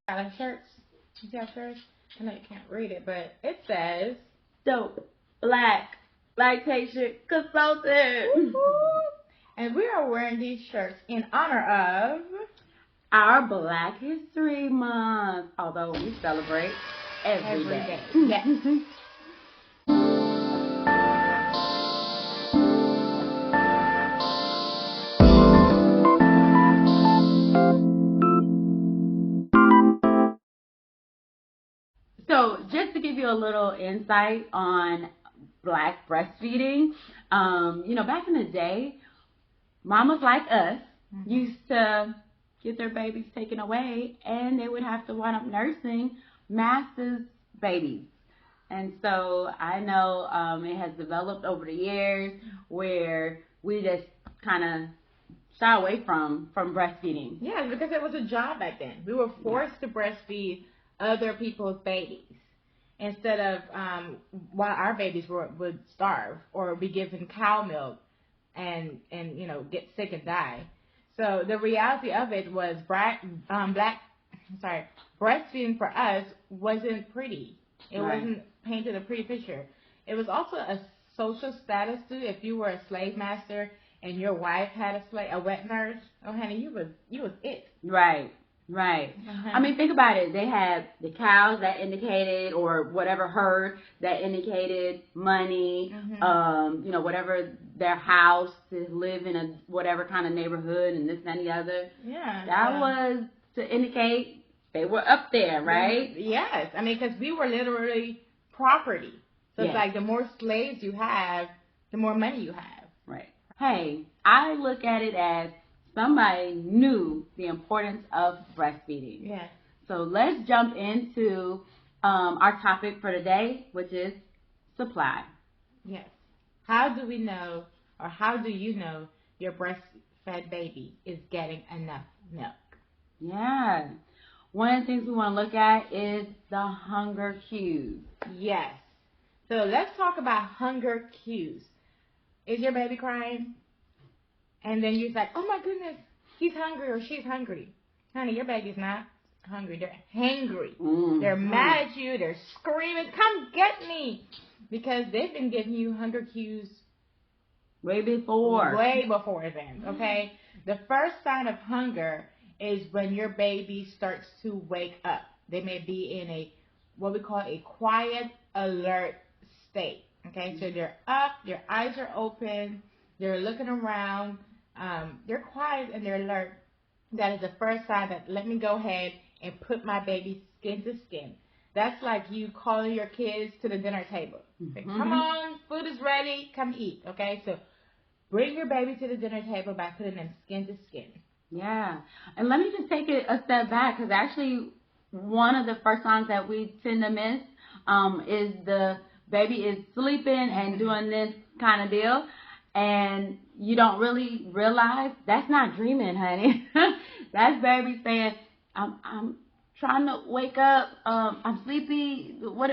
Our shirts. You see our shirts? I know you can't read it, but it says Dope Black Lactation Consultant. And we are wearing these shirts in honor of our Black History Month, although we celebrate every day. Yes. So just to give you a little insight on Black breastfeeding, back in the day, mamas like us used to get their babies taken away, and they would have to wind up nursing massive babies. And so I know it has developed over the years where we just kind of shy away from breastfeeding. Yeah, because it was a job back then. We were forced to breastfeed other people's babies instead of while our babies would starve or be given cow milk and get sick and die. So the reality of it was breastfeeding for us wasn't pretty. It wasn't painted a pretty picture. It was also a social status too. If you were a slave master and your wife had a wet nurse, oh honey, you was it. Right. I mean, think about it. They had the cows that indicated, or whatever herd that indicated money, whatever their house to live in a whatever kind of neighborhood and this and the other. Yeah. That was to indicate they were up there, right? Yes. I mean, because we were literally property. So it's like the more slaves you have, the more money you have. Right. Hey, I look at it as somebody knew the importance of breastfeeding. Yes. So let's jump into our topic for today, which is supply. Yes. How do we know, or how do you know your breastfed baby is getting enough milk? Yeah. One of the things we want to look at is the hunger cues. Yes. So let's talk about hunger cues. Is your baby crying? And then you're like, oh my goodness, he's hungry or she's hungry. Honey, your baby's not hungry. They're hangry. Mm-hmm. They're mad at you. They're screaming, come get me. Because they've been giving you hunger cues way before then, okay? The first sign of hunger is when your baby starts to wake up. They may be in what we call a quiet, alert state, okay? So they're up, their eyes are open, they're looking around, they're quiet and they're alert. That is the first sign that let me go ahead and put my baby skin to skin. That's like you calling your kids to the dinner table. Say, come on, food is ready, come eat, okay? So bring your baby to the dinner table by putting them skin to skin. Yeah. And let me just take it a step back, because actually one of the first signs that we tend to miss is the baby is sleeping and doing this kind of deal. And you don't really realize that's not dreaming, honey. That's baby saying, I'm trying to wake up. I'm sleepy. What?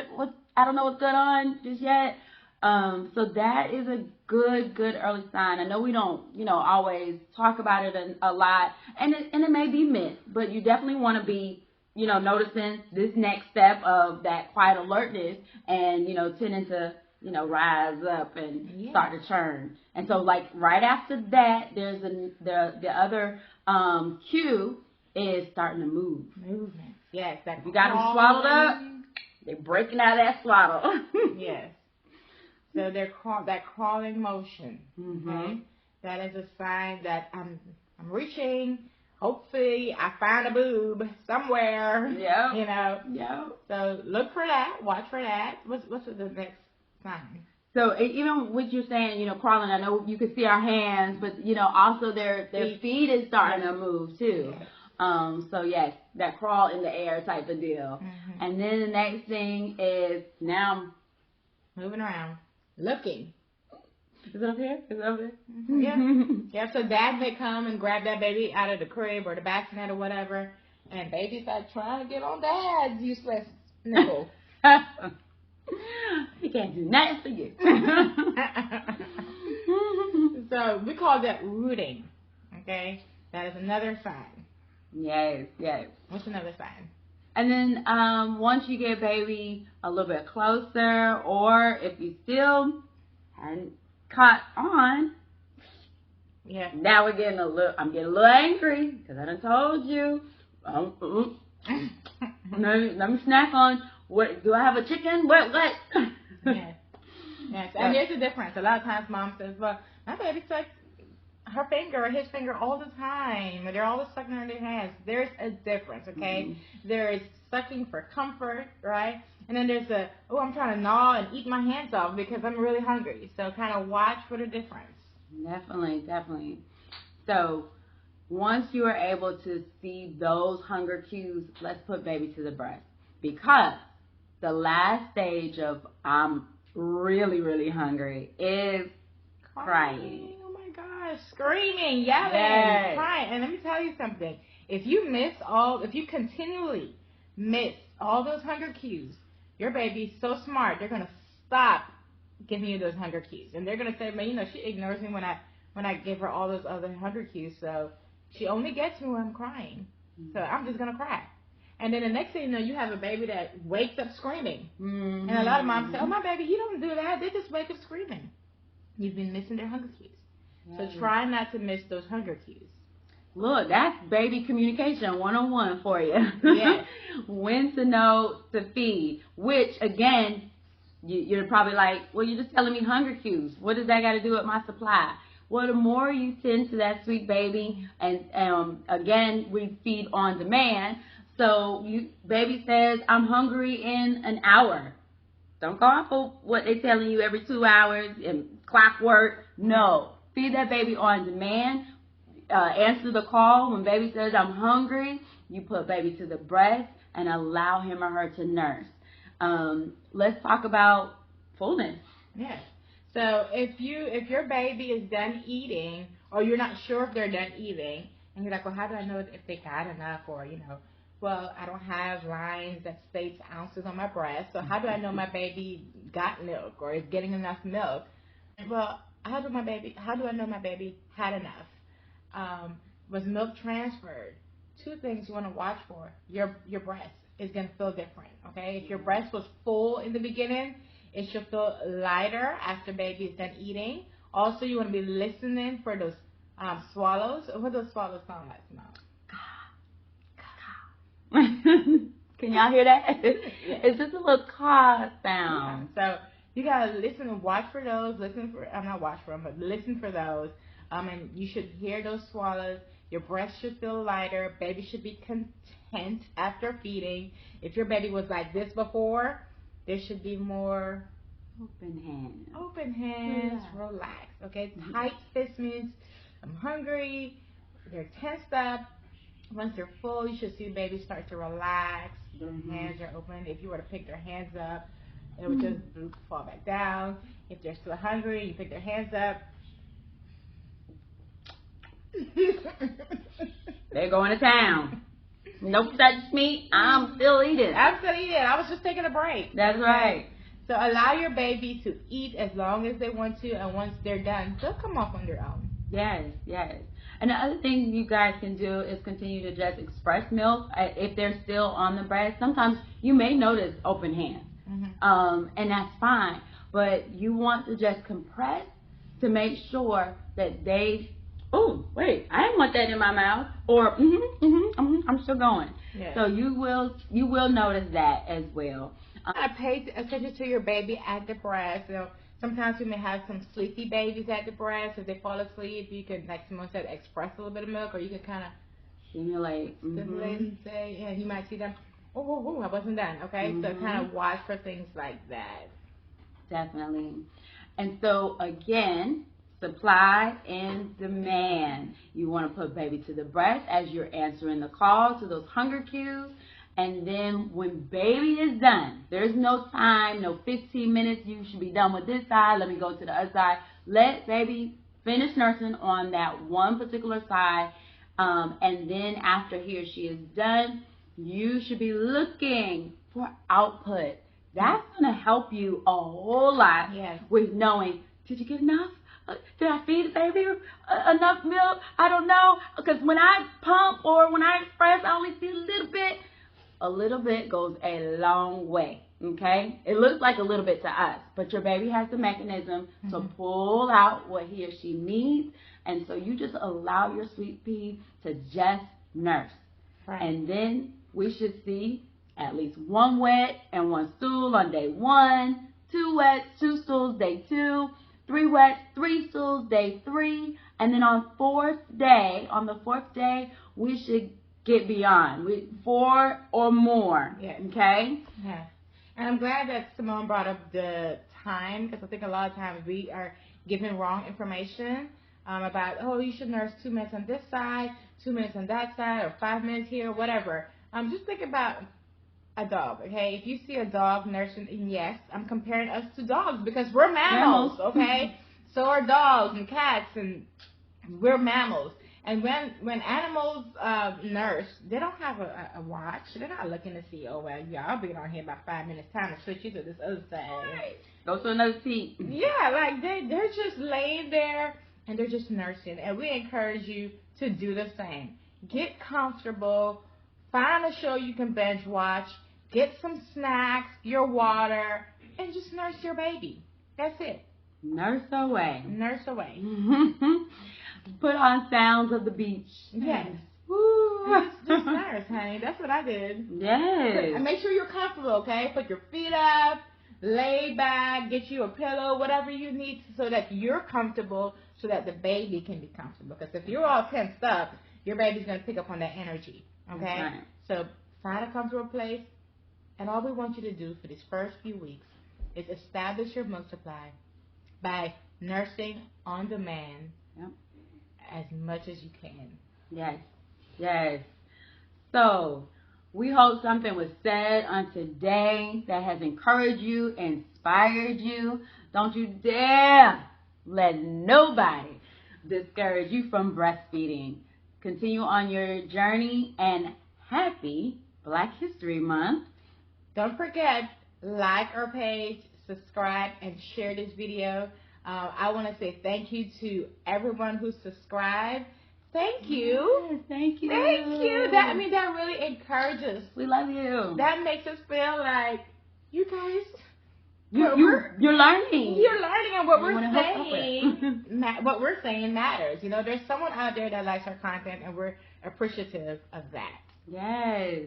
I don't know what's going on just yet. So that is a good early sign. I know we don't, always talk about it a lot, and it may be missed, but you definitely want to be, noticing this next step of that quiet alertness and, tending to, rise up and start to churn. And so, like, right after that, there's the other cue is starting to move. Movement. Yes. That you got them swallowed up, they're breaking out of that swaddle. Yes. So that crawling motion. Okay? That is a sign that I'm reaching. Hopefully, I found a boob somewhere. Yeah. So look for that. Watch for that. What's the next sign? So even what you're saying, crawling, I know you can see our hands, but also their feet is starting to move too. Yes. So yes, that crawl in the air type of deal. And then the next thing is now moving around, looking. Is it up here? Is it over there? Yeah. So dad may come and grab that baby out of the crib or the bassinet or whatever, and baby's like trying to get on dad's useless nipple. He can't do nothing for you. So we call that rooting. Okay, that is another sign. Yes. What's another sign? And then once you get baby a little bit closer, or if you still hadn't caught on, yeah. Now I'm getting a little angry because I done told you. Let me snack on. What do I have a chicken? What? Yes. Yes. And there's a difference. A lot of times, mom says, "Well, my baby sucks her finger or his finger all the time. They're always sucking on their hands." There's a difference, okay? Mm-hmm. There is sucking for comfort, right? And then there's I'm trying to gnaw and eat my hands off because I'm really hungry. So kind of watch for the difference. Definitely. So once you are able to see those hunger cues, let's put baby to the breast, because the last stage of I'm really, really hungry is crying. Oh my gosh, screaming, yelling, crying. And let me tell you something. If you continually miss all those hunger cues, your baby's so smart, they're gonna stop giving you those hunger cues, and they're gonna say, "Man, she ignores me when I give her all those other hunger cues, so she only gets me when I'm crying. So I'm just gonna cry." And then the next thing you know, you have a baby that wakes up screaming. Mm-hmm. And a lot of moms say, "Oh, my baby, he don't do that. They just wake up screaming." You've been missing their hunger cues. So try not to miss those hunger cues. Look, that's baby communication 101 for you. Yes. When to know to feed, which, again, you're probably like, well, you're just telling me hunger cues. What does that got to do with my supply? Well, the more you tend to that sweet baby, and again, we feed on demand. So baby says, "I'm hungry in an hour." Don't go off of what they're telling you every 2 hours and clockwork. No, feed that baby on demand. Answer the call when baby says, "I'm hungry." You put baby to the breast and allow him or her to nurse. Let's talk about fullness. Yes. So if your baby is done eating, or you're not sure if they're done eating, and you're like, "Well, how do I know if they got enough?" Or "Well, I don't have lines that states ounces on my breast, so how do I know my baby got milk or is getting enough milk?" Well, how do I know my baby had enough? Was milk transferred? Two things you want to watch for. Your breast is going to feel different, okay? If your breast was full in the beginning, it should feel lighter after baby is done eating. Also, you want to be listening for those swallows. What do those swallows sound like, Mom? Can y'all hear that? Yeah. It's just a little caw sound. Yeah. So you gotta listen and watch for those. Listen for those. And you should hear those swallows. Your breast should feel lighter. Baby should be content after feeding. If your baby was like this before, there should be more open hands. Relax. Okay. Mm-hmm. Tight fist means I'm hungry. They're tensed up. Once they're full, you should see baby start to relax. Their hands are open. If you were to pick their hands up, it would just fall back down. If they're still hungry, you pick their hands up. They're going to town. Nope, touch me. I'm still eating. I was just taking a break. That's right. So allow your baby to eat as long as they want to, and once they're done, they'll come off on their own. Yes. And the other thing you guys can do is continue to just express milk if they're still on the breast. Sometimes you may notice open hands, and that's fine. But you want to just compress to make sure that they. Oh, wait! I didn't want that in my mouth. Or I'm still going. Yes. So you will notice that as well. Pay attention to your baby at the breast. Sometimes we may have some sleepy babies at the breast. If they fall asleep, you can, like someone said, express a little bit of milk, or you can kind of stimulate and say, you might see them, oh, I wasn't done, okay? So kind of watch for things like that. Definitely. And so, again, supply and demand. You want to put baby to the breast as you're answering the call to those hunger cues. And then when baby is done, there's no time, no 15 minutes. You should be done with this side. Let me go to the other side. Let baby finish nursing on that one particular side. And then after he or she is done, you should be looking for output. That's going to help you a whole lot with knowing, did you get enough? Did I feed the baby enough milk? I don't know. Because when I pump or when I express, I only see a little bit. a little bit goes a long way. Okay? It looks like a little bit to us, but your baby has the mechanism to pull out what he or she needs. And so you just allow your sweet pea to just nurse. Right. And then we should see at least 1 wet and 1 stool on day 1, 2 wets, 2 stools day 2, 3 wets, 3 stools day 3, and then on the 4th day, we should get beyond 4 or more. Yes. Okay? Yes. And I'm glad that Simone brought up the time, because I think a lot of times we are given wrong information about, oh, you should nurse 2 minutes on this side, 2 minutes on that side, or 5 minutes here, whatever. Just think about a dog, okay? If you see a dog nursing, and yes, I'm comparing us to dogs because we're mammals, okay? So are dogs and cats, and we're mammals. And when animals nurse, they don't have a watch. They're not looking to see, oh, well, yeah, I'll be on here about 5 minutes time to switch you to this other side. Right. Go to another seat. Yeah, like they're just laying there and they're just nursing. And we encourage you to do the same. Get comfortable. Find a show you can binge watch. Get some snacks, your water, and just nurse your baby. That's it. Nurse away. Nurse away. Put on sounds of the beach. Yes. Woo. Just nurse, honey. That's what I did. Yes. And make sure you're comfortable, okay? Put your feet up, lay back, get you a pillow, whatever you need so that you're comfortable, so that the baby can be comfortable. Because if you're all tensed up, your baby's going to pick up on that energy, okay? Right. So find a comfortable place, and all we want you to do for these first few weeks is establish your milk supply by nursing on demand. Yep. As much as you can. Yes. Yes. So, we hope something was said on today that has encouraged you, inspired you. Don't you dare let nobody discourage you from breastfeeding. Continue on your journey, and happy Black History Month. Don't forget, like our page, subscribe, and share this video. I want to say thank you to everyone who subscribed. Thank you. Yes, thank you. Thank you. That really encourages. We love you. That makes us feel like you guys. You're learning. You're learning, and what You we're wanna help saying, what we're saying matters. You know, there's someone out there that likes our content, and we're appreciative of that. Yes.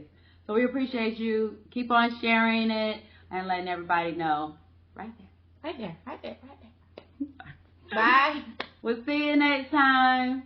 So we appreciate you. Keep on sharing it and letting everybody know. Right there. Right there. Right there. Right there. Bye. We'll see you next time.